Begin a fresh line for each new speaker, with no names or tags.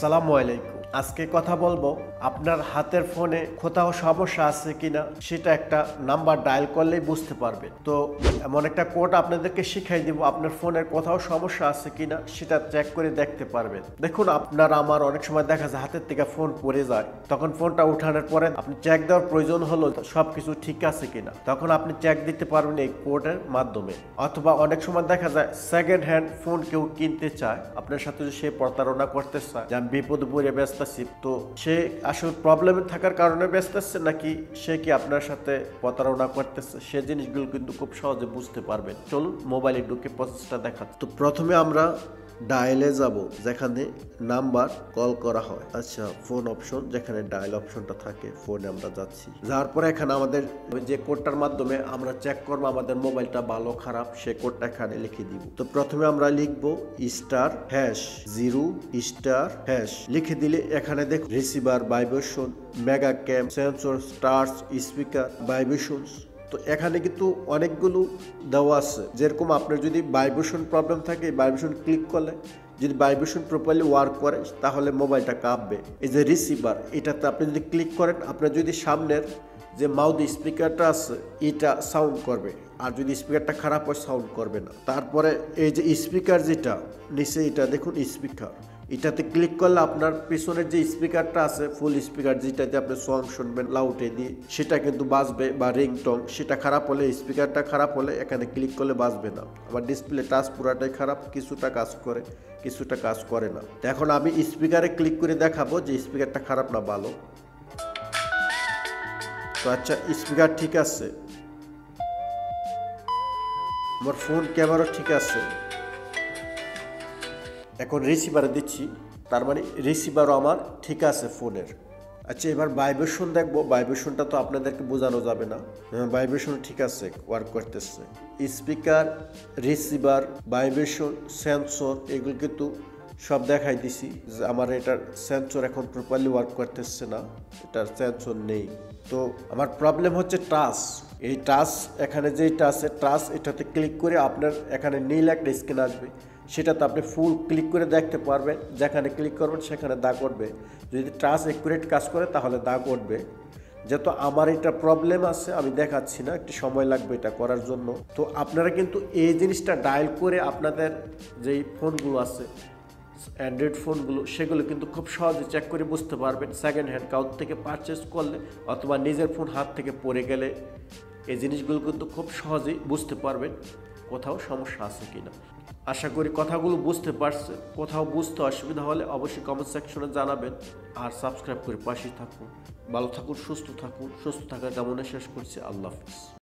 আসসালামু আলাইকুম। আজকে কথা বলবো আপনার হাতের ফোনে কোথাও সমস্যা আছে কিনা সেটা একটা নাম্বার ডায়াল করলেই বুঝতে পারবেন। তো এমন একটা কোড আপনাদেরকে শিখাই দিব, আপনার ফোনের কোথাও সমস্যা আছে কিনা সেটা চেক করে দেখতে পারবেন। দেখুন, আপনার আমার অনেক সময় দেখা যায় হাতের থেকে ফোন পড়ে যায়, তখন ফোনটা উঠানোর পরে আপনি চেক দেওয়ার প্রয়োজন হলো সবকিছু ঠিক আছে কিনা, তখন আপনি চেক দিতে পারবেন এই কোডের মাধ্যমে। অথবা অনেক সময় দেখা যায় সেকেন্ড হ্যান্ড ফোন কেউ কিনতে চায়, আপনার সাথে সে প্রতারণা করতে চায় যে আমি বিপদে পড়ে ব্যস্ত আছি, তো সে আসলে প্রবলেমে থাকার কারণে ব্যস্ত আছে নাকি সে কি আপনার সাথে প্রতারণা করতেছে, সে জিনিসগুলো কিন্তু খুব সহজে বুঝতে পারবেন। চলুন মোবাইলে ঢুকে প্রসেসটা দেখাচ্ছি। তো প্রথমে আমরা ডায়ালে যাব, যেখানে নাম্বার কল করা হয়। আচ্ছা, ফোন অপশন, যেখানে ডায়াল অপশনটা থাকে ফোনে আমরা যাচ্ছি। যাওয়ার পরে এখানে আমাদের যে কোডটার মাধ্যমে আমরা চেক করবো আমাদের মোবাইলটা ভালো খারাপ, সে কোডটা এখানে লিখে দিব। তো প্রথমে আমরা লিখবো *#0*# লিখে দিলে এখানে দেখ রিসিভার ভাইব্রেশন, মেগা ক্যাম, সেন্সর, স্টার্স, স্পিকার, ভাইব্রেশনস। তো এখানে কিন্তু অনেকগুলো দেওয়া আছে। যেরকম আপনার যদি ভাইব্রেশন প্রবলেম থাকে, ভাইব্রেশন ক্লিক করলে যদি ভাইব্রেশন প্রপারলি ওয়ার্ক করে তাহলে মোবাইলটা কাঁপবে। এই যে রিসিভার, এটাতে আপনি যদি ক্লিক করেন, আপনার যদি সামনের যে মাউথ স্পিকারটা আছে এটা সাউন্ড করবে, আর যদি স্পিকারটা খারাপ হয় সাউন্ড করবে না। তারপরে এই যে স্পিকার যেটা নিচে, এটা দেখুন স্পিকার, এটাতে ক্লিক করলে আপনার পিছনের যে স্পিকারটা আছে ফুল স্পিকার, যেটাতে আপনি সং শুনবেন লাউডে দিয়ে, সেটা কিন্তু বাজবে, বা রিংটং, সেটা খারাপ হলে, স্পিকারটা খারাপ হলে এখানে ক্লিক করলে বাজবে না। আমার ডিসপ্লে টাচ পুরাটাই খারাপ, কিছুটা কাজ করে কিছুটা কাজ করে না। এখন আমি স্পিকারে ক্লিক করে দেখাবো যে স্পিকারটা খারাপ না ভালো। তো আচ্ছা, স্পিকার ঠিক আছে, আমার ফোন ক্যামেরা ঠিক আছে। এখন রিসিভারে দিচ্ছি, তার মানে রিসিভারও আমার ঠিক আছে ফোনের। আচ্ছা, এবার ভাইব্রেশন দেখবো। ভাইব্রেশনটা তো আপনাদেরকে বোঝানো যাবে না, ভাইব্রেশন ঠিক আছে, ওয়ার্ক করতেছে। স্পিকার, রিসিভার, ভাইব্রেশন, সেন্সর, এগুলো কিন্তু সব দেখাই দিছি যে আমার এটার সেন্সর এখন প্রপারলি ওয়ার্ক করতেছে না, এটার সেন্সর নেই। তো আমার প্রবলেম হচ্ছে টাচ। এই টাচ, এখানে যেটা আছে টাচ, এটাতে ক্লিক করে আপনার এখানে নীল একটা স্ক্রিন আসবে, সেটাতে আপনি ফুল ক্লিক করে দেখতে পারবেন। যেখানে ক্লিক করবেন সেখানে দাগ উঠবে, যদি টাচ একুরেট কাজ করে তাহলে দাগ উঠবে। যেহেতু আমার এটা প্রবলেম আছে, আমি দেখাচ্ছি না, একটু সময় লাগবে এটা করার জন্য। তো আপনারা কিন্তু এই জিনিসটা ডায়াল করে আপনাদের যেই ফোনগুলো আছে অ্যান্ড্রয়েড ফোনগুলো, সেগুলো কিন্তু খুব সহজে চেক করে বুঝতে পারবেন সেকেন্ড হ্যান্ড কাউর থেকে পারচেস করলে, অথবা নিজের ফোন হাত থেকে পড়ে গেলে এই জিনিসগুলো কিন্তু খুব সহজেই বুঝতে পারবেন কোথাও সমস্যা আছে কিনা। আশা করি কথাগুলো বুঝতে পারছে। কোথাও বুঝতে অসুবিধা হলে অবশ্যই কমেন্ট সেকশনে জানাবেন, আর সাবস্ক্রাইব করে পাশে থাকুন। ভালো থাকুন, সুস্থ থাকুন। সুস্থ থাকার কামনা শেষ করছি। আল্লাহ হাফিজ।